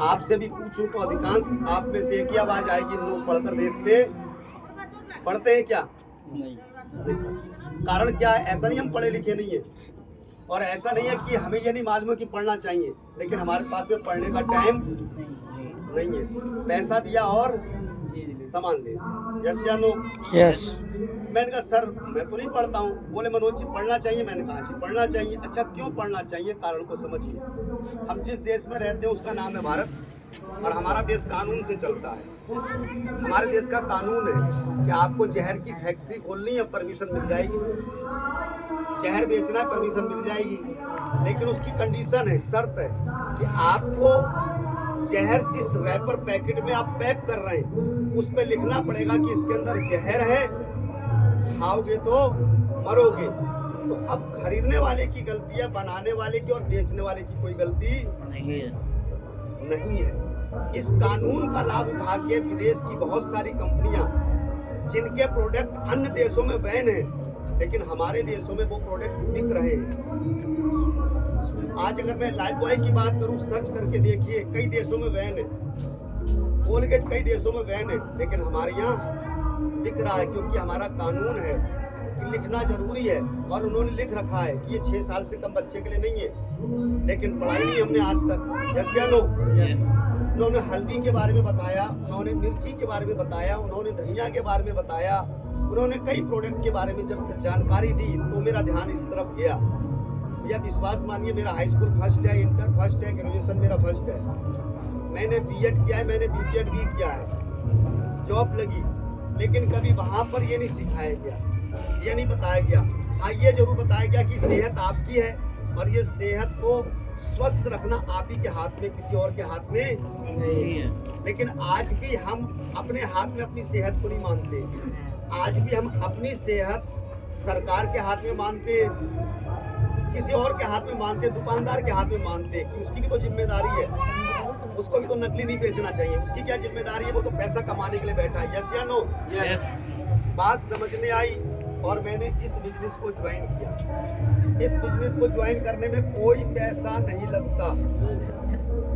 आपसे भी पूछूं तो अधिकांश आप में से एक ही आवाज आएगी, लोग पढ़कर देखते पढ़ते हैं क्या? नहीं। कारण क्या है? ऐसा नहीं हम पढ़े लिखे नहीं है, और ऐसा नहीं है कि हमें ये नहीं मालूम है कि पढ़ना चाहिए, लेकिन हमारे पास में पढ़ने का टाइम नहीं है। पैसा दिया और सामान ले लिया। यस या नो? यस। मैंने कहा सर मैं तो नहीं पढ़ता हूँ। बोले मनोज जी पढ़ना चाहिए। मैंने कहा जी पढ़ना चाहिए। अच्छा क्यों पढ़ना चाहिए? कारण को समझिए। हम जिस देश में रहते हैं उसका नाम है भारत, और हमारा देश कानून से चलता है। हमारे देश का कानून है कि आपको जहर की फैक्ट्री खोलनी है, परमिशन मिल जाएगी। जहर बेचना है, परमिशन मिल जाएगी, लेकिन उसकी कंडीशन है, शर्त है कि आपको जहर जिस रैपर पैकेट में आप पैक कर रहे हैं उस पे लिखना पड़ेगा कि इसके अंदर जहर है, खाओगे तो मरोगे। तो अब खरीदने वाले की गलती है, बनाने वाले की और बेचने वाले की कोई गलती नहीं है। इस कानून का लाभ उठा के विदेश की बहुत सारी कंपनियां, जिनके प्रोडक्ट अन्य देशों में बैन है, लेकिन हमारे देशों में वो प्रोडक्ट बिक रहे हैं। आज अगर मैं लाइफ बॉय की बात करूं, सर्च करके देखिए, कई देशों में बैन है। कोलगेट कई देशों में बैन है, लेकिन हमारे यहाँ बिक रहा है, क्योंकि हमारा कानून है कि लिखना जरूरी है। और उन्होंने लिख रखा है कि ये 6 साल से कम बच्चे के लिए नहीं है, लेकिन पढ़ाई नहीं हमने आज तक। यस या नो? उन्होंने हल्दी के बारे में बताया, उन्होंने मिर्ची के बारे में बताया, उन्होंने धनिया के बारे में बताया, उन्होंने कई प्रोडक्ट के बारे में जब जानकारी दी तो मेरा ध्यान इस तरफ गया। भैया विश्वास मानिए, मेरा हाई स्कूल फर्स्ट है, इंटर फर्स्ट है, ग्रेजुएशन मेरा फर्स्ट है, मैंने बीएड किया है, मैंने बीपीएड भी किया है, जॉब लगी, लेकिन कभी वहाँ पर ये नहीं सिखाया गया, ये नहीं बताया गया। हाँ ये जरूर बताया गया कि सेहत आपकी है, और ये सेहत को स्वस्थ रखना आप ही के हाथ में, किसी और के हाथ में नहीं है। लेकिन आज भी हम अपने हाथ में अपनी सेहत को नहीं मानते। आज भी हम अपनी सेहत सरकार के हाथ में मानते, किसी और के हाथ में मानते, दुकानदार के हाथ में मानते कि उसकी भी तो जिम्मेदारी है, उसको भी तो नकली नहीं बेचना चाहिए। उसकी क्या जिम्मेदारी है? वो तो पैसा कमाने के लिए बैठा है। यस या नो? यस। बात समझ में आई और मैंने इस बिजनेस को ज्वाइन किया। इस बिजनेस को ज्वाइन करने में कोई पैसा नहीं लगता,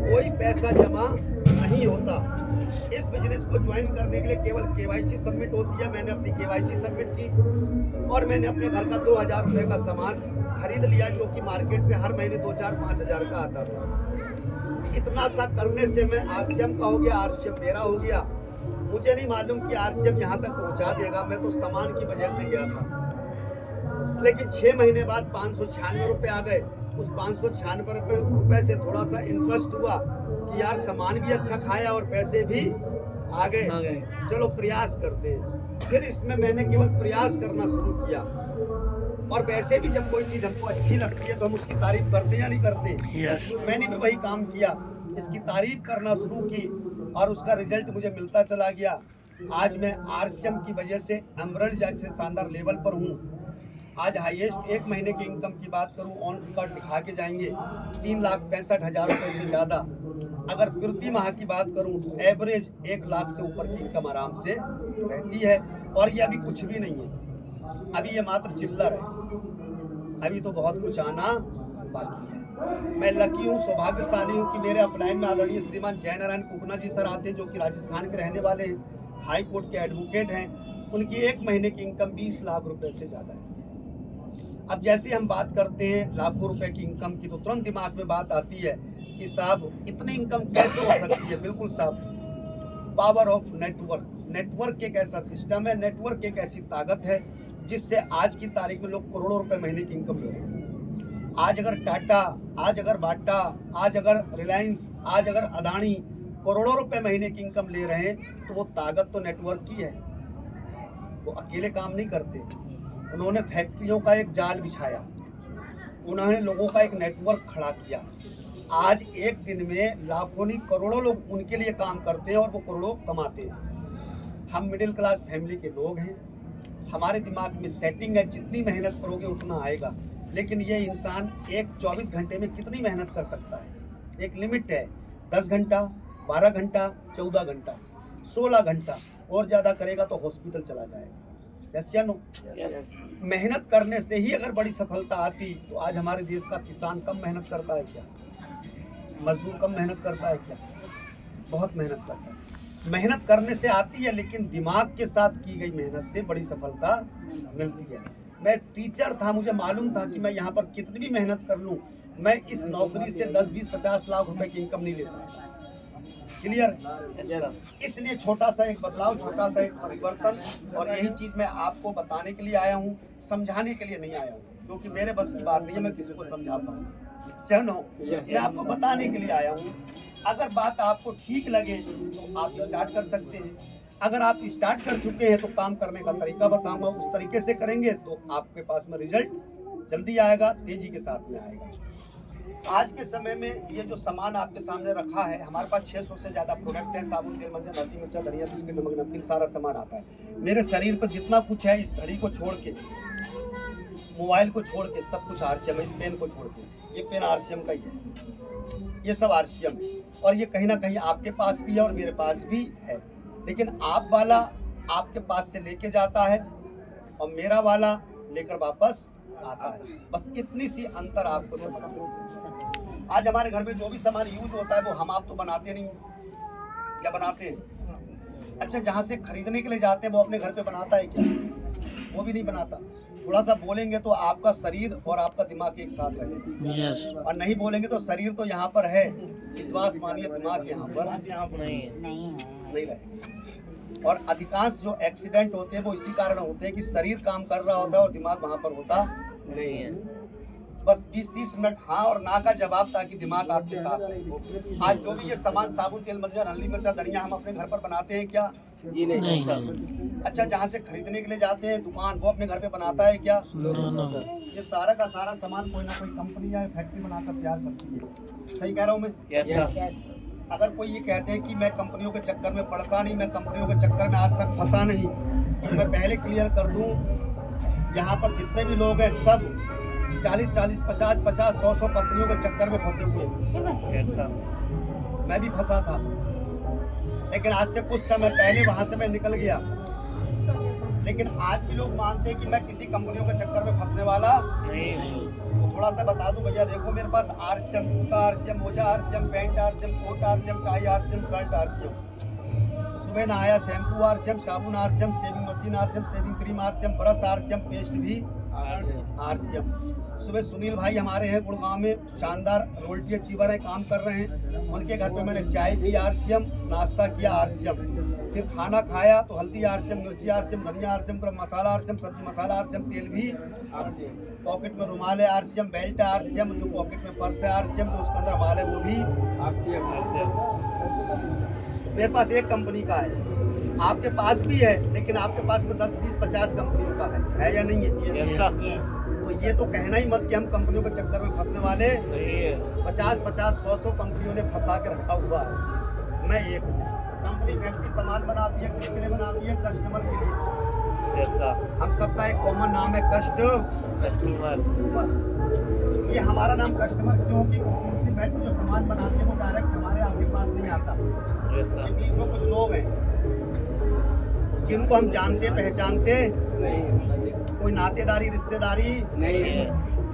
कोई पैसा जमा नहीं होता। इस बिजनेस को ज्वाइन करने के लिए केवल केवाईसी सबमिट होती है। मैंने अपनी केवाईसी सबमिट की और मैंने अपने घर का 2000 रुपये का सामान खरीद लिया, जो कि मार्केट से हर महीने 2-4-5 हज़ार का आता था। इतना सा करने से मैं आरसीएम का हो गया, आरसीएम मेरा हो गया। मुझे नहीं मालूम कि आरसीएम यहाँ तक पहुँचा देगा, मैं तो सामान की वजह से गया था। लेकिन 6 महीने बाद 596 रुपये आ गए। उस 596 रुपये से थोड़ा सा इंटरेस्ट हुआ कि यार सामान भी अच्छा खाया और पैसे भी आ गए, चलो प्रयास करते हैं। फिर इसमें मैंने केवल प्रयास करना शुरू किया, और वैसे भी जब कोई चीज़ हमको अच्छी लगती है तो हम उसकी तारीफ करते या नहीं करते? yes. मैंने भी वही काम किया, इसकी तारीफ करना शुरू की और उसका रिजल्ट मुझे मिलता चला गया। आज मैं आरसीएम की वजह से एमरल्ड जैसे शानदार लेवल पर हूँ। आज हाईएस्ट एक महीने की इनकम की बात करूँ, ऑन रिकॉर्ड दिखा के जाएंगे 3,65,000 रुपये से ज़्यादा। अगर प्रति माह की बात करूँ तो एवरेज 1 लाख से ऊपर की इनकम आराम से रहती है। और ये अभी कुछ भी नहीं है, अभी ये मात्र चिल्लर है, अभी तो बहुत कुछ आना बाकी है। मैं लकी हूँ, सौभाग्यशाली हूँ कि मेरे अपलाइन में आदरणीय श्रीमान जय नारायण कुकना जी सर आते हैं, जो कि राजस्थान के रहने वाले हैं, हाई कोर्ट के एडवोकेट हैं। उनकी एक महीने की इनकम 20 लाख रुपए से ज़्यादा की है। अब जैसे हम बात करते हैं लाखों रुपए की इनकम की, तो तुरंत दिमाग में बात आती है कि साहब इतनी इनकम कैसे हो सकती है? बिल्कुल साहब, पावर ऑफ नेटवर्क। नेटवर्क एक ऐसा सिस्टम है, नेटवर्क एक ऐसी ताकत है जिससे आज की तारीख में लोग करोड़ों रुपए महीने की इनकम ले रहे हैं। आज अगर टाटा, आज अगर बाटा, आज अगर रिलायंस, आज अगर अदानी करोड़ों रुपए महीने की इनकम ले रहे हैं, तो वो ताकत तो नेटवर्क की है। वो अकेले काम नहीं करते, उन्होंने फैक्ट्रियों का एक जाल बिछाया, उन्होंने लोगों का एक नेटवर्क खड़ा किया। आज एक दिन में लाखों नहीं करोड़ों लोग उनके लिए काम करते हैं और वो करोड़ों कमाते हैं। हम मिडिल क्लास फैमिली के लोग हैं, हमारे दिमाग में सेटिंग है जितनी मेहनत करोगे उतना आएगा। लेकिन ये इंसान एक 24 घंटे में कितनी मेहनत कर सकता है? एक लिमिट है, 10 घंटा, 12 घंटा, 14 घंटा, 16 घंटा, और ज़्यादा करेगा तो हॉस्पिटल चला जाएगा। यस या नो? मेहनत करने से ही अगर बड़ी सफलता आती, तो आज हमारे देश का किसान कम मेहनत करता है क्या? मजदूर कम मेहनत करता है क्या? बहुत मेहनत करता है। मेहनत करने से आती है, लेकिन दिमाग के साथ की गई मेहनत से बड़ी सफलता मिलती है। मैं टीचर था, मुझे मालूम था कि मैं यहाँ पर कितनी भी मेहनत कर लूँ, मैं इस नौकरी से 10, 20, 50 लाख रुपए की इनकम नहीं ले सकता। क्लियर? इसलिए छोटा सा एक बदलाव, छोटा सा एक परिवर्तन, और यही चीज़ मैं आपको बताने के लिए आया हूँ, समझाने के लिए नहीं आया हूँ, क्योंकि मेरे बस की बात नहीं है मैं किसी को समझा पाऊँ। सहनो, मैं आपको बताने के लिए आया हूँ। अगर बात आपको ठीक लगे तो आप स्टार्ट कर सकते हैं। अगर आप स्टार्ट कर चुके हैं तो काम करने का तरीका बताऊंगा, उस तरीके से करेंगे तो आपके पास में रिजल्ट जल्दी आएगा, तेजी के साथ में आएगा। आज के समय में ये जो सामान आपके सामने रखा है, हमारे पास 600 से ज़्यादा प्रोडक्ट है। साबुन, तेल, मंजन, हल्दी, मिर्चा, धनिया, बिस्किट, नमक, नमकीन, सारा सामान आता है। मेरे शरीर पर जितना कुछ है, इस घड़ी को छोड़ के, मोबाइल को छोड़ के, सब कुछ आरसीएम है। इस पेन को छोड़ के, ये पेन आरसीएम का ही है, ये सब आरसीएम है। और ये कहीं ना कहीं आपके पास भी है और मेरे पास भी है, लेकिन आप वाला आपके पास से लेके जाता है और मेरा वाला लेकर वापस आता है। बस इतनी सी अंतर आपको समझना है। आज हमारे घर में जो भी सामान यूज होता है वो हम आप तो बनाते नहीं, क्या बनाते हैं? अच्छा, जहाँ से खरीदने के लिए जाते हैं वो अपने घर पे बनाता है क्या? वो भी नहीं बनाता। थोड़ा सा बोलेंगे तो आपका शरीर और आपका दिमाग एक साथ रहेगा, और नहीं बोलेंगे तो शरीर तो यहाँ पर है, विश्वास मानिए दिमाग यहाँ पर नहीं रहेगा। और अधिकांश जो एक्सीडेंट होते हैं वो इसी कारण होते हैं कि शरीर काम कर रहा होता है और दिमाग वहाँ पर होता नहीं है। बस 20-30 मिनट हाँ और ना का जवाब, ताकि दिमाग आपके साथ रहे। आज जो भी ये सामान, साबुन, तेल, मंजन, हल्दी, मिर्चा, धनिया, हम अपने घर पर बनाते हैं क्या? जी नहीं। अच्छा, जहाँ से खरीदने के लिए जाते हैं दुकान, वो अपने घर पे बनाता है क्या? ये सारा का सारा सामान कोई ना कोई कंपनी या फैक्ट्री बनाकर तैयार करती है। सही कह रहा हूँ मैं? यस। अगर कोई ये कहते हैं कि मैं कंपनियों के चक्कर में पड़ता नहीं, मैं कंपनियों के चक्कर में आज तक फंसा नहीं, तो मैं पहले क्लियर कर दूं, यहाँ पर जितने भी लोग हैं सब 40-40, 50-50, 100-100 कंपनियों के चक्कर में फंसे हुए हैं। मैं भी फंसा था, लेकिन आज से कुछ समय पहले वहाँ से मैं निकल गया। लेकिन आज भी लोग मानते हैं कि मैं किसी कंपनियों के चक्कर में फंसने वाला नहीं। तो थोड़ा सा बता दूं भैया, देखो मेरे पास आरसीएम जूता, आरसीएम मोजा, RCM pant, RCM coat, RCM tie, RCM shirt, RCM सुबह नहाया शैम्पू, आरसीएम साबुन, आरसीएम सेविंग मशीन, RCM shaving cream, RCM brush, RCM paste भी आरसीएम। सुबह सुनील भाई हमारे हैं गुड़गांव में, शानदार रोल्टी अचीवर है, काम कर रहे हैं। उनके घर पे मैंने चाय पी आरसीएम, नाश्ता किया आरसीएम, फिर खाना खाया तो हल्दी आरसीएम, मिर्ची आरसीएम, धनिया आरसीएम, गरम मसाला आरसीएम, सब्जी मसाला आरसीएम, तेल भी आरसीएम, पॉकेट में रुमाल है आरसीएम, बेल्ट है आरसीएम, जो पॉकेट में पर्स है आरसीएम, जो उसके अंदर माल है वो भी आरसीएम। मेरे पास एक कंपनी का है, आपके पास भी है, लेकिन आपके पास में 10, 20, 50 कंपनियों का है या नहीं है? तो ये तो कहना ही मत कि हम कंपनियों के चक्कर में फंसने वाले 50-50, 100-100 कंपनियों ने फंसा के रखा हुआ है। मैं एक कंपनी फैक्ट्री सामान बनाती है, किसके लिए बनाती है? कस्टमर के लिए। हम सबका एक कॉमन नाम है कस्टमर। ये हमारा नाम कस्टमर क्यों? कि कंपनी फैक्ट्री जो सामान बनाती है वो डायरेक्ट हमारे आपके पास नहीं आता। ये बीच में कुछ लोग हैं जिनको हम जानते पहचानते नहीं, कोई नातेदारी रिश्तेदारी नहीं है,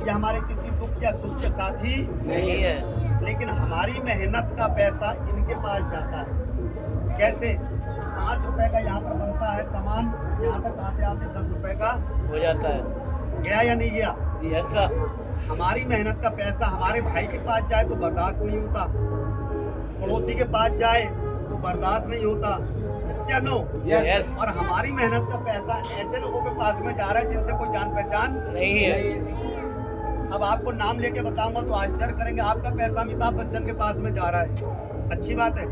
या हमारे किसी दुख या सुख के साथी नहीं है, लेकिन हमारी मेहनत का पैसा इनके पास जाता है। कैसे? 5 रुपए का यहाँ पर बनता है सामान, यहाँ तक आते आते 10 रुपए का हो जाता है। गया या नहीं गया? जी ऐसा। हमारी मेहनत का पैसा हमारे भाई के पास जाए तो बर्दाश्त नहीं होता, पड़ोसी के पास जाए तो बर्दाश्त नहीं होता, या नो? yes. और हमारी मेहनत का पैसा ऐसे लोगों के पास में जा रहा है जिनसे कोई जान पहचान नहीं है। अब आपको नाम लेके बताऊंगा तो आश्चर्य करेंगे, आपका पैसा अमिताभ बच्चन के पास में जा रहा है, अच्छी बात है?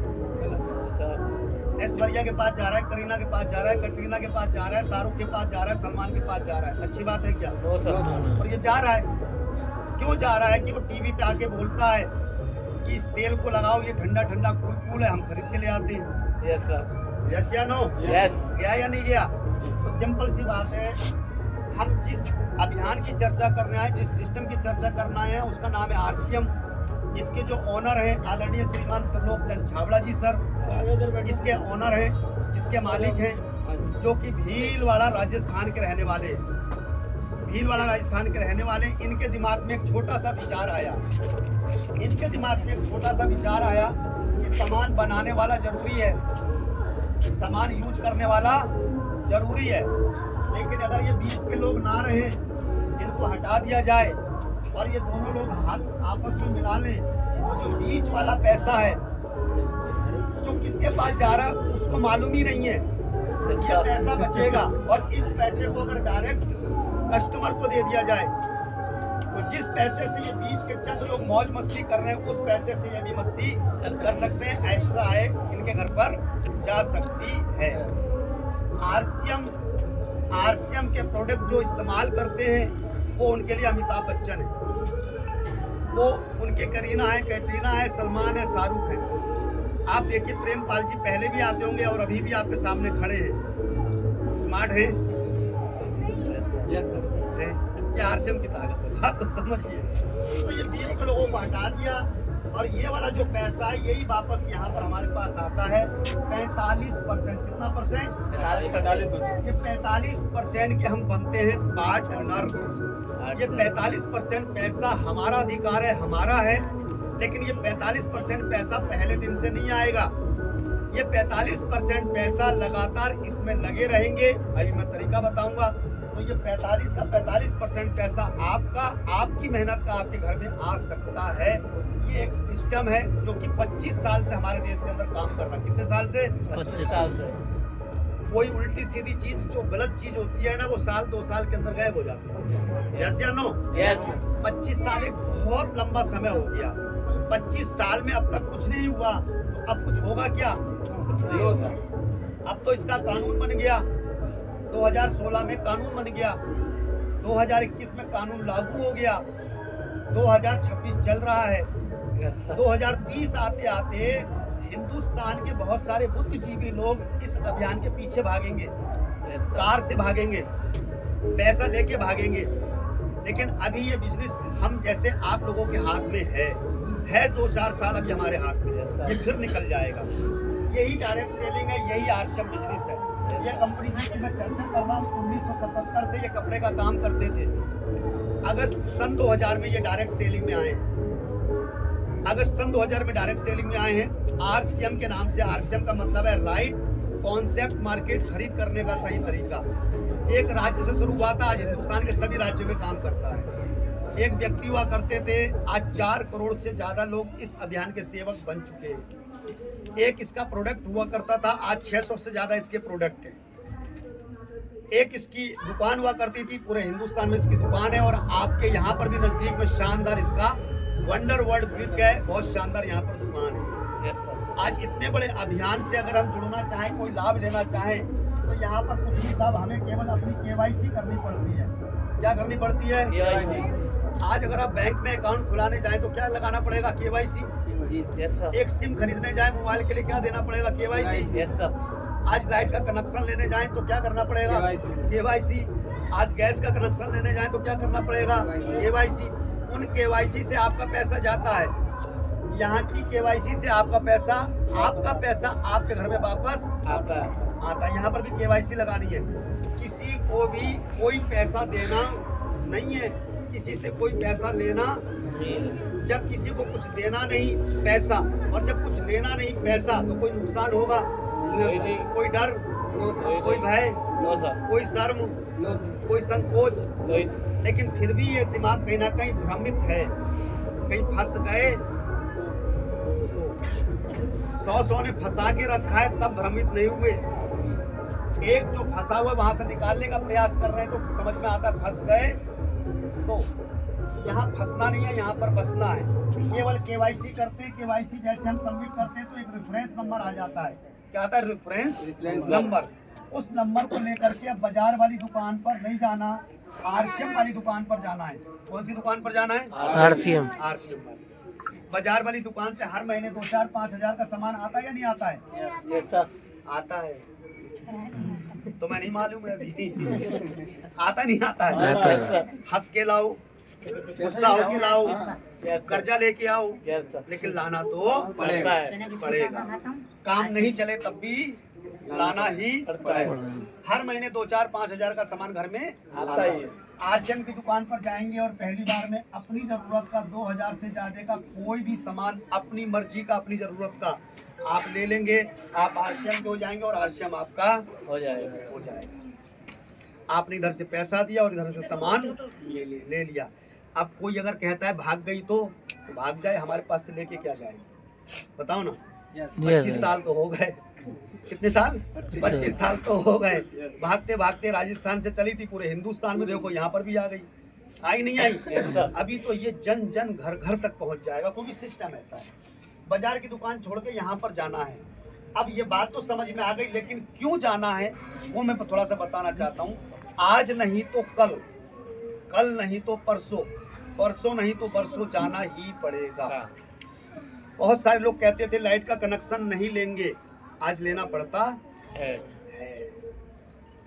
ऐश्वर्या के पास जा रहा है, करीना के पास जा रहा है, कटरीना के पास जा रहा है, शाहरुख के पास जा रहा है, सलमान के पास जा रहा है, अच्छी बात है क्या? और ये जा रहा है, क्यों जा रहा है? कि वो टीवी पे आके बोलता है कि इस तेल को लगाओ, ये ठंडा ठंडा कूल कूल है, हम खरीद के ले आते हैं। Yes sir. यस या नो? यस। गया या नहीं गया? तो सिंपल सी बात है, हम जिस अभियान की चर्चा करने आए, जिस सिस्टम की चर्चा करना है, उसका नाम है आरसीएम। इसके जो ओनर हैं आदरणीय श्रीमान त्रिलोक चंद छाबड़ा जी सर, इसके ओनर हैं, इसके मालिक हैं, जो कि भीलवाड़ा राजस्थान के रहने वाले हैं। भीलवाड़ा राजस्थान के रहने वाले, इनके दिमाग में एक छोटा सा विचार आया। इनके दिमाग में एक छोटा सा विचार आया कि सामान बनाने वाला जरूरी है, सामान यूज करने वाला जरूरी है, लेकिन अगर ये बीच के लोग ना रहे, इनको हटा दिया जाए और ये दोनों लोग हाथ आपस में मिला लें, तो जो बीच वाला पैसा है जो किसके पास जा रहा है उसको मालूम ही नहीं है, ये पैसा बचेगा। और इस पैसे को अगर डायरेक्ट कस्टमर को दे दिया जाए तो जिस पैसे से ये बीच के चंद लोग मौज मस्ती कर रहे हैं, उस पैसे से ये भी मस्ती कर सकते हैं, एक्स्ट्रा आय इनके घर पर जा सकती है। आरसीएम के प्रोडक्ट जो इस्तेमाल करते हैं वो उनके लिए अमिताभ बच्चन है, वो उनके करीना है, कैटरीना है, सलमान है, शाहरुख है। आप देखिए प्रेमपाल जी पहले भी आते होंगे और अभी भी आपके सामने खड़े हैं, स्मार्ट है, ये आरसीएम की ताकत है, बात तो समझिए। तो ये बीच के लोगों को हटा दिया और ये वाला जो पैसा है यही वापस यहाँ पर हमारे पास आता है 45%। कितना परसेंट? 45%। ये 45% के हम बनते हैं पार्टनर। ये 45% पैसा हमारा अधिकार है, हमारा है, लेकिन ये 45% पैसा पहले दिन से नहीं आएगा। ये 45% पैसा लगातार इसमें लगे रहेंगे। अभी मैं तरीका बताऊंगा। तो ये 45% पैसा आपका, आपकी मेहनत का आपके घर में आ सकता है। ये एक सिस्टम है जो कि 25 साल से हमारे देश के अंदर काम कर रहा है। कितने साल से? 25 साल से। कोई उल्टी सीधी चीज जो गलत चीज होती है ना, वो साल 2 साल के अंदर गायब हो जाती है। यस या नो? यस। 25 साल एक बहुत लंबा समय हो गया। 25 साल में अब तक कुछ नहीं हुआ, तो अब कुछ होगा क्या? कुछ नहीं होगा। अब तो इसका कानून बन गया, 2016 में कानून बन गया, 2021 में कानून लागू हो गया, 2026 चल रहा है। 2030 आते आते हिंदुस्तान के बहुत सारे बुद्धिजीवी लोग इस अभियान के पीछे भागेंगे, कार से भागेंगे, पैसा लेके भागेंगे। लेकिन अभी ये बिजनेस हम जैसे आप लोगों के हाथ में है 2-4 साल अभी हमारे हाथ में, ये फिर निकल जाएगा। यही डायरेक्ट सेलिंग है, यही आरसीएम बिजनेस है। ये कंपनी की मैं चर्चा कर रहा हूँ, 1977 से ये कपड़े का काम करते थे। अगस्त सन 2000 में ये डायरेक्ट सेलिंग में आए हैं। अगस्त सन 2000 में डायरेक्ट सेलिंग में आए हैं आरसीएम के नाम से। आरसीएम का मतलब है राइट कॉन्सेप्ट मार्केट, खरीद करने का सही तरीका। एक राज्य से शुरू हुआ था, आज हिंदुस्तान के सभी राज्यों में काम करता है। एक व्यक्ति हुआ करते थे, आज 4 करोड़ से ज्यादा लोग इस अभियान के सेवक बन चुके हैं। एक इसका प्रोडक्ट हुआ करता था, आज 600 से ज्यादा इसके प्रोडक्ट हैं। एक इसकी दुकान हुआ करती थी, पूरे हिंदुस्तान में इसकी दुकान है। और आपके यहाँ पर भी नजदीक में शानदार इसका वंडर वर्ल्ड ब्रिक है, बहुत शानदार यहाँ पर दुकान है। Yes sir. आज इतने बड़े अभियान से अगर हम जुड़ना चाहें, कोई लाभ लेना चाहें, तो यहाँ पर कुछ नहीं साहब, हमें केवल अपनी केवाईसी करनी पड़ती है। क्या करनी पड़ती है? केवाईसी। आज अगर आप बैंक में अकाउंट खुलाने जाएं तो क्या लगाना पड़ेगा? केवाईसी। Yes sir. एक सिम खरीदने जाए मोबाइल के लिए क्या देना पड़ेगा? केवाईसी। Yes sir. आज लाइट का कनेक्शन लेने जाएं तो क्या करना पड़ेगा? केवाईसी। आज गैस का कनेक्शन लेने जाएं तो क्या करना पड़ेगा? केवाईसी। उन केवाईसी से आपका पैसा जाता है, यहाँ की केवाईसी से आपका पैसा आपके घर में वापस आता है। यहाँ पर भी केवाईसी लगानी है। किसी को भी कोई पैसा देना नहीं है, किसी से कोई पैसा लेना। जब किसी को कुछ देना नहीं पैसा, और जब कुछ लेना नहीं पैसा, तो कोई नुकसान होगा? कोई डर, कोई भय, कोई शर्म, कोई संकोच। लेकिन फिर भी ये दिमाग कहीं ना कहीं भ्रमित है, कहीं फंस गए। 100 ने फंसा के रखा है, तब भ्रमित नहीं हुए। एक जो फंसा हुआ वहां से निकालने का प्रयास कर रहे हैं, तो समझ में आता है फंस गए। तो यहाँ फंसना नहीं है, यहाँ पर बसना है। केवल केवाईसी करते हैं, केवाईसी जैसे हम सबमिट करते हैं तो एक रेफरेंस नंबर आ जाता है। क्या आता है? Reference number. उस नंबर को लेकर के अब बाजार वाली दुकान पर नहीं जाना, आरसीएम वाली दुकान पर जाना है। कौन सी दुकान पर जाना है? आरसीएम वाली। बाजार वाली दुकान से हर महीने 2-4-5 हजार का सामान आता है या नहीं आता है? Yes sir. आता है तो मैं नहीं मालूम है अभी। आता नहीं आता है? हंस के लाओ, गुस्सा होके लाओ, कर्जा लेके आओ, लेकिन लाना तो पड़ेगा। काम नहीं चले तब भी लाना ही पड़ता है। हर महीने 2-4-5 हजार का सामान घर में आता ही है। आरसीएम की दुकान पर जाएंगे और पहली बार में अपनी जरूरत का 2000 से ज्यादा का कोई भी सामान अपनी मर्जी का, अपनी जरूरत का आप ले लेंगे। आप आरसीएम के हो जाएंगे और आरसीएम आपका हो जाएगा। आपने इधर से पैसा दिया और इधर से सामान ले लिया। अब कोई अगर कहता है भाग गई तो भाग जाए, हमारे पास से लेके क्या जाएगी बताओ ना। 25 साल तो हो गए। कितने साल? 25 साल तो हो गए। भागते भागते राजस्थान से चली थी, पूरे हिंदुस्तान में देखो यहाँ पर भी आ गई। आई नहीं आई? अभी तो ये जन जन घर घर तक पहुंच जाएगा, क्योंकि सिस्टम ऐसा है। बाजार की दुकान छोड़ के यहाँ पर जाना है। अब ये बात तो समझ में आ गई, लेकिन क्यों जाना है वो मैं थोड़ा सा बताना चाहता हूँ। आज नहीं तो कल, कल नहीं तो परसों, परसों नहीं तो परसों जाना ही पड़ेगा। बहुत सारे लोग कहते थे लाइट का कनेक्शन नहीं लेंगे, आज लेना पड़ता है।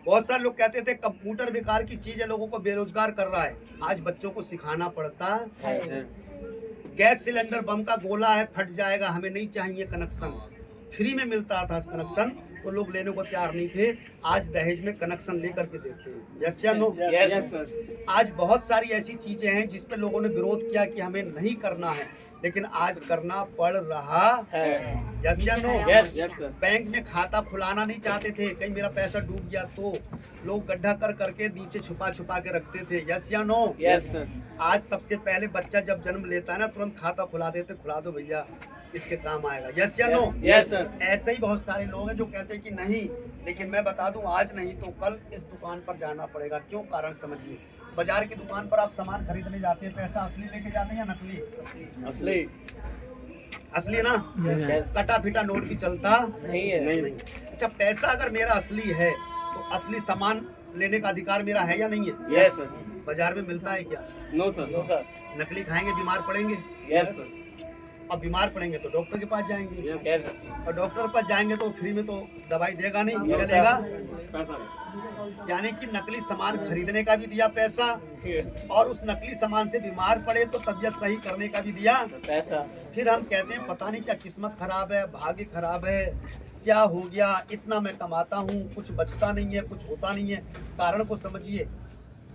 बहुत सारे लोग कहते थे कंप्यूटर बेकार की चीज है, लोगों को बेरोजगार कर रहा है, आज बच्चों को सिखाना पड़ता है। गैस सिलेंडर बम का गोला है, फट जाएगा, हमें नहीं चाहिए कनेक्शन। फ्री में मिलता था कनेक्शन तो लोग लेने को तैयार नहीं थे, आज दहेज में कनेक्शन लेकर के देते हैं। यस या नो? यस। आज बहुत सारी ऐसी चीजें हैं जिस पे लोगों ने विरोध किया कि हमें नहीं करना है, लेकिन आज करना पड़ रहा है। यस या नो? यस। बैंक में खाता खुलाना नहीं चाहते थे, कहीं मेरा पैसा डूब गया तो लोग गड्ढा कर करके नीचे छुपा छुपा के रखते थे। यस या नो? यस। आज सबसे पहले बच्चा जब जन्म लेता है ना, तुरंत खाता खुला देते, खुला दो भैया इसके काम आएगा। यस या नो? यस। ऐसे ही बहुत सारे लोग हैं जो कहते हैं कि नहीं, लेकिन मैं बता दूं आज नहीं तो कल इस दुकान पर जाना पड़ेगा। क्यों? कारण समझिए। बाजार की दुकान पर आप सामान खरीदने जाते हैं, पैसा असली लेके जाते हैं या नकली? असली। असली ना? कटा फिटा नोट भी चलता नहीं है। नहीं। अच्छा, पैसा अगर मेरा असली है तो असली सामान लेने का अधिकार मेरा है या नहीं है? यस। बाजार में मिलता है क्या? No sir. नकली खाएंगे बीमार पड़ेंगे। यस। अब बीमार पड़ेंगे तो डॉक्टर के पास जाएंगे, यस। और डॉक्टर के पास जाएंगे तो फ्री में तो दवाई देगा नहीं, क्या Yes, देगा? पैसा। यानी कि नकली सामान खरीदने का भी दिया पैसा, और उस नकली सामान से बीमार पड़े तो तबीयत सही करने का भी दिया पैसा। फिर हम कहते हैं पता नहीं क्या किस्मत खराब है, भाग्य खराब है, क्या हो गया, इतना मैं कमाता हूँ, कुछ बचता नहीं है, कुछ होता नहीं है। कारण को समझिए,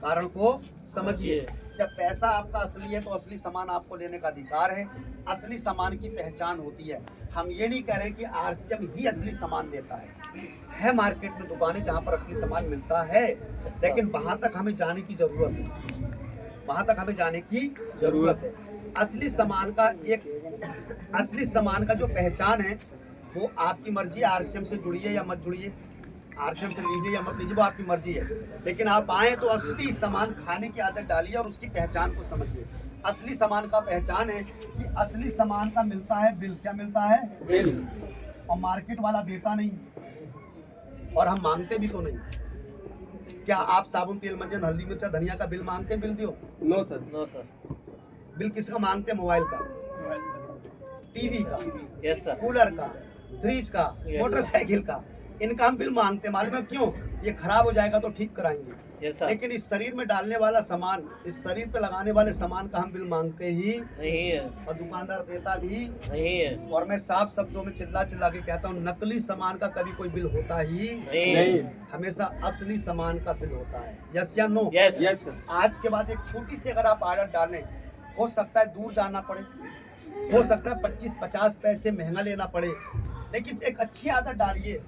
कारण को समझिए। जब पैसा आपका असली है तो असली सामान आपको लेने का अधिकार है, असली सामान की पहचान होती है। हम ये नहीं कह रहे कि आरसीएम ही असली सामान देता है मार्केट में दुकानें जहाँ पर असली सामान मिलता है, लेकिन वहाँ तक हमें जाने की जरूरत है, वहाँ तक हमें जाने की जरूरत है। असली सामान का जो पहचान है वो आपकी मर्जी, आरसीएम से जुड़िए या मत जुड़िए, आरसीएम से लीजिए या मत लीजिए, वो आपकी मर्जी है। लेकिन आप आए तो असली सामान खाने की आदत डालिए और उसकी पहचान को समझिए। असली सामान का पहचान है कि असली सामान का मिलता है बिल। क्या मिलता है? बिल। और मार्केट वाला देता नहीं, और हम मांगते भी तो नहीं। क्या आप साबुन, तेल, मंजन, हल्दी, मिर्चा, धनिया का बिल मांगते हैं? बिल दियो। No sir. बिल किसका मांगते हैं? मोबाइल का, टीवी का, यस सर। कूलर का, फ्रिज का, मोटरसाइकिल का, इनका हम बिल मांगते हैं। मालूम है क्यों? ये खराब हो जाएगा तो ठीक कराएंगे। Yes sir. लेकिन इस शरीर में डालने वाला सामान, इस शरीर पे लगाने वाले सामान का हम बिल मांगते ही नहीं है। और दुकानदार देता भी नहीं है। और मैं साफ शब्दों में चिल्ला चिल्ला के कहता हूँ, नकली सामान का कभी कोई बिल होता ही नहीं। हमेशा असली सामान का बिल होता है। यस या नो? यस। Yes sir. आज के बाद एक छोटी सी अगर आप आदत डालें, हो सकता है दूर जाना पड़े, हो सकता है 25-50 पैसे महंगा लेना पड़े, लेकिन एक अच्छी आदत डालिए।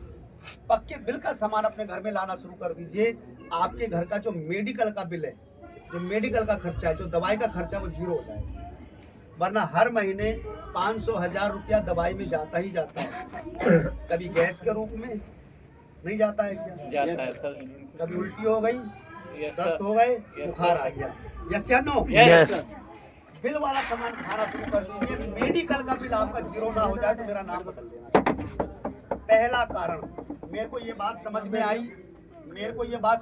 पक्के बिल का सामान अपने घर में लाना शुरू कर दीजिए। आपके घर का जो मेडिकल का बिल है, जो मेडिकल का खर्चा है, जो दवाई का खर्चा, वो जीरो हो जाएगा। वरना हर महीने 500-1000 रुपया दवाई में जाता ही जाता है। कभी गैस के रूप में नहीं जाता है क्या? जाता है सर। कभी उल्टी हो गई, यस दस्त सर। हो गए, Yes, बुखार sir. आ गया। यस या नो? यस। बिल वाला सामान खाना शुरू कर दीजिए। मेडिकल का बिल आपका जीरो ना हो जाए तो मेरा नाम बदल देना। पहला कारण, मेरे को ये बात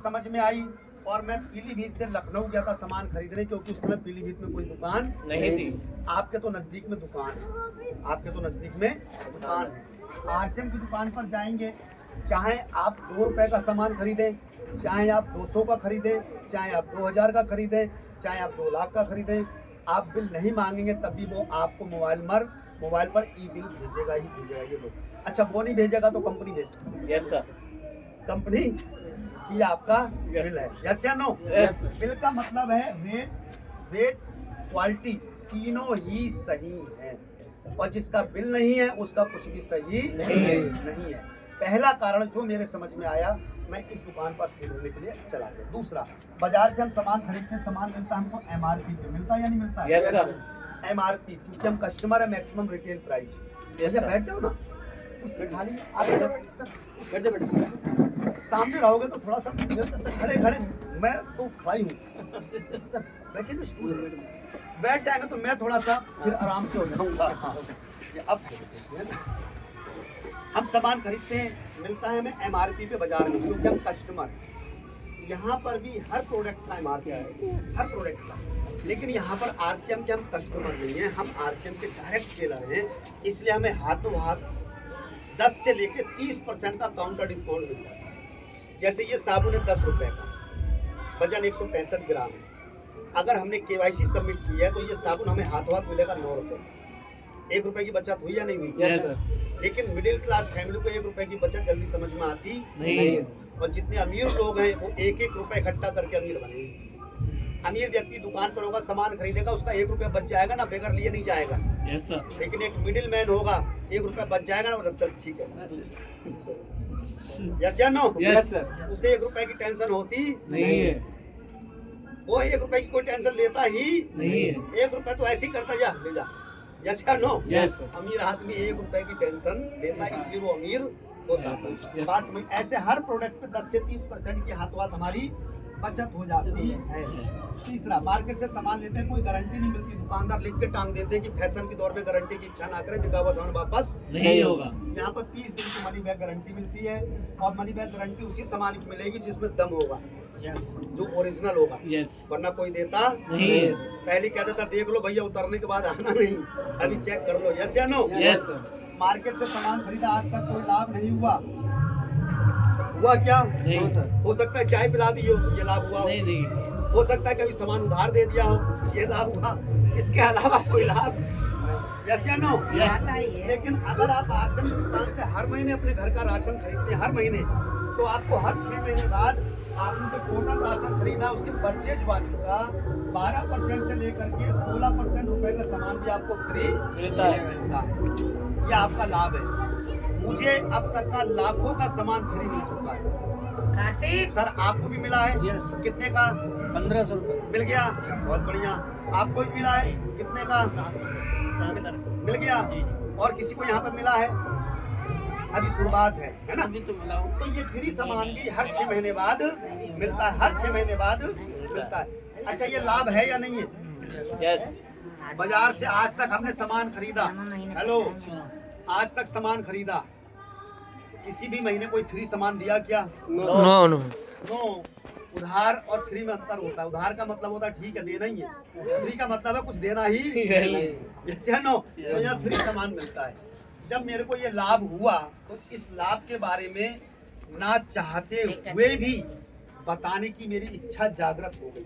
समझ में आई, और मैं पीलीभीत से लखनऊ गया था सामान खरीदने, क्योंकि उस समय पीलीभीत में कोई दुकान नहीं थी। आपके तो नजदीक में दुकान है, आपके तो नजदीक में दुकान है। आरसीएम की दुकान पर जाएंगे, चाहे आप 2 रुपए का सामान खरीदें, चाहे आप 200 का खरीदें, चाहे आप 2000 का खरीदें, चाहे आप 2 लाख का खरीदें, आप बिल नहीं मांगेंगे तब भी वो आपको मोबाइल नंबर मोबाइल पर ई बिल भेजेगा ही भेजेगा, ये लो। अच्छा वो नहीं भेजेगा तो कंपनी भेजती है, यस सर, कंपनी की आपका बिल है, यस या नो? यस। बिल का मतलब है रेट, वेट, क्वालिटी तीनों ही सही है, और जिसका बिल नहीं है उसका कुछ भी सही नहीं है। पहला कारण जो मेरे समझ में आया, मैं इस दुकान पर खरीदने के लिए चला गया। दूसरा, बाजार से हम सामान खरीदते हैं, सामान मिलता है हमको MRP पे, मिलता है या नहीं मिलता है? यस सर, MRP, चूंकि हम कस्टमर है, मैक्सिमम रिटेल प्राइस। Yes, भैया sir. बैठ जाओ ना, उससे खाली आप सर सामने रहोगे तो थोड़ा सा खड़े खड़े, मैं तो खड़ाई हूँ सर, बैठे ना स्टूल है। बैठ जाएंगे तो मैं थोड़ा सा फिर आराम से हो जाऊंगा। हाँ, ये अब से है ना? हम सामान खरीदते हैं, मिलता है हमें MRP पे बाजार में, क्योंकि हम कस्टमर हैं। यहाँ पर भी हर प्रोडक्ट का MRP है, हर प्रोडक्ट का, लेकिन यहाँ पर RCM के हम कस्टमर नहीं हैं, हम RCM के डायरेक्ट सेलर हैं, इसलिए हमें हाथों हाथ 10 से लेकर 30% का काउंटर डिस्काउंट मिलता है। जैसे ये साबुन है 10 रुपये का, वजन 165 ग्राम है। अगर हमने KYC सबमिट की है तो ये साबुन हमें हाथों हाथ मिलेगा 9 रुपये का। 1 रुपये की बचत हुई या नहीं हुई? यस सर, लेकिन मिडिल क्लास फैमिली को 1 रुपये की बचत जल्दी समझ में आती नहीं, और जितने अमीर लोग हैं वो 1-1 रुपये इकट्ठा करके अमीर बनेंगे। अमीर व्यक्ति दुकान पर होगा, सामान खरीदेगा, उसका 1 रुपया बच जाएगा ना, बेगर लिए नहीं जाएगा। यस सर, लेकिन एक मिडिल मैन होगा, 1 रुपया बच जाएगा ना, चल ठीक है, यस या नो? यस सर, उसे 1 रुपए की टेंशन होती नहीं है, वो 1 रुपए की कोई टेंशन लेता ही नहीं है, 1 रुपया तो ऐसे ही करता, जा ले जा, यस या नो? यस। अमीर आदमी 1 रुपए की टेंशन लेता है, इसलिए वो अमीर होता है। Yes. बात समझ, ऐसे हर प्रोडक्ट पे 10 से 30% की हाथों हाथ हमारी बचत हो जाती है। तीसरा, मार्केट से सामान लेते हैं, कोई गारंटी नहीं मिलती, दुकानदार लिख के टांग देते हैं कि फैशन के दौर में गारंटी की इच्छा ना करें, बिका हुआ सामान वापस नहीं होगा। यहाँ पर 30 दिन की मनी बैक गारंटी मिलती है, और मनी बैक गारंटी उसी सामान की मिलेगी जिसमें दम होगा, जो ओरिजिनल होगा, यस, वरना कोई देता नहीं है, पहले कह देता देख लो भैया, उतरने के बाद आना नहीं, अभी चेक कर लो, यस या नो? यस सर, मार्केट से सामान खरीदा, आज तक कोई लाभ नहीं हुआ, हुआ क्या? नहीं सर, हो सकता है चाय पिला दी हो, ये लाभ हुआ हो। नहीं नहीं, हो सकता है कभी सामान उधार दे दिया हो, ये लाभ हुआ, इसके अलावा कोई लाभ, यस या नो? यस, लेकिन अगर आप राशन की दुकान से हर महीने अपने घर का राशन खरीदते हैं, हर महीने, तो आपको हर 6 महीने बाद आपने जो टोटल राशन खरीदा उसके परचेज वैल्यू का 12% से लेकर के 16% रुपए का सामान भी आपको फ्री मिलता है। ये आपका लाभ है। मुझे अब तक का लाखों का सामान फ्री मिल चुका है। सर आपको भी मिला है? Yes. कितने का? 1500 रुपये, मिल गया, बहुत बढ़िया। आपको भी मिला है? कितने का? 700 मिल गया। और किसी को यहाँ पर मिला है? अभी शुरुआत है ना? अभी तो मिला हूँ। तो ये फ्री सामान भी हर 6 महीने बाद मिलता है, हर 6 महीने बाद मिलता है। अच्छा ये लाभ है या नहीं है? यस, बाजार से आज तक हमने सामान खरीदा, हेलो, आज तक सामान खरीदा, किसी भी महीने कोई फ्री सामान दिया क्या? No no, no. उधार और फ्री में अंतर होता है। उधार का मतलब होता है ठीक है देना ही है, फ्री का मतलब है कुछ देना ही जैसे नो, तो यहाँ फ्री सामान मिलता है। जब मेरे को ये लाभ हुआ तो इस लाभ के बारे में ना चाहते हुए भी बताने की मेरी इच्छा जागृत हो गई।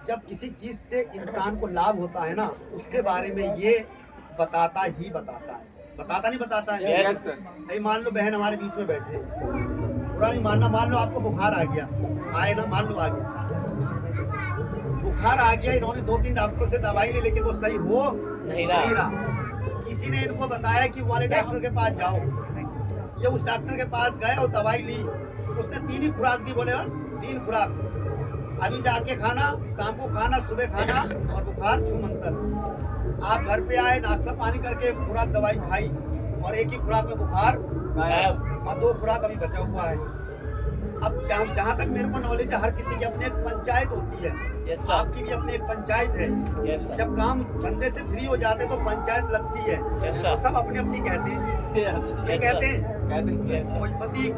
जब किसी चीज से इंसान को लाभ होता है ना, उसके बारे में ये बताता ही बताता है, बताता नहीं बताता है? यस सर, नहीं मान लो बहन हमारे बीच में बैठे हैं, पूरा नहीं मानना, मान लो आपको बुखार आ गया, आए ना, मान लो आ गया, बुखार आ गया, इन्होंने 2-3 डॉक्टरों से दवाई ली लेकिन वो सही हो नहीं रहा। किसी ने इनको बताया कि वाले डॉक्टर के पास जाओ, ये उस डॉक्टर के पास गए और दवाई ली, उसने 3 ही खुराक दी, बोले बस 3 खुराक, अभी जाके खाना, शाम को खाना, सुबह खाना, और बुखार छूमंतर। आप घर पे आए, नाश्ता पानी करके खुराक दवाई खाई, और 1 ही खुराक में बुखार और 2 खुराक अभी बचा हुआ है। अब जहाँ तक मेरे को नॉलेज है, हर किसी की अपनी एक पंचायत होती है, Yes, sir. आपकी भी अपनी एक पंचायत है। Yes, sir. जब काम धंधे से फ्री हो जाते तो पंचायत लगती है, Yes, sir. तो सब अपनी अपनी कहते हैं, यस, ये कहते हैं यस, कोई पति की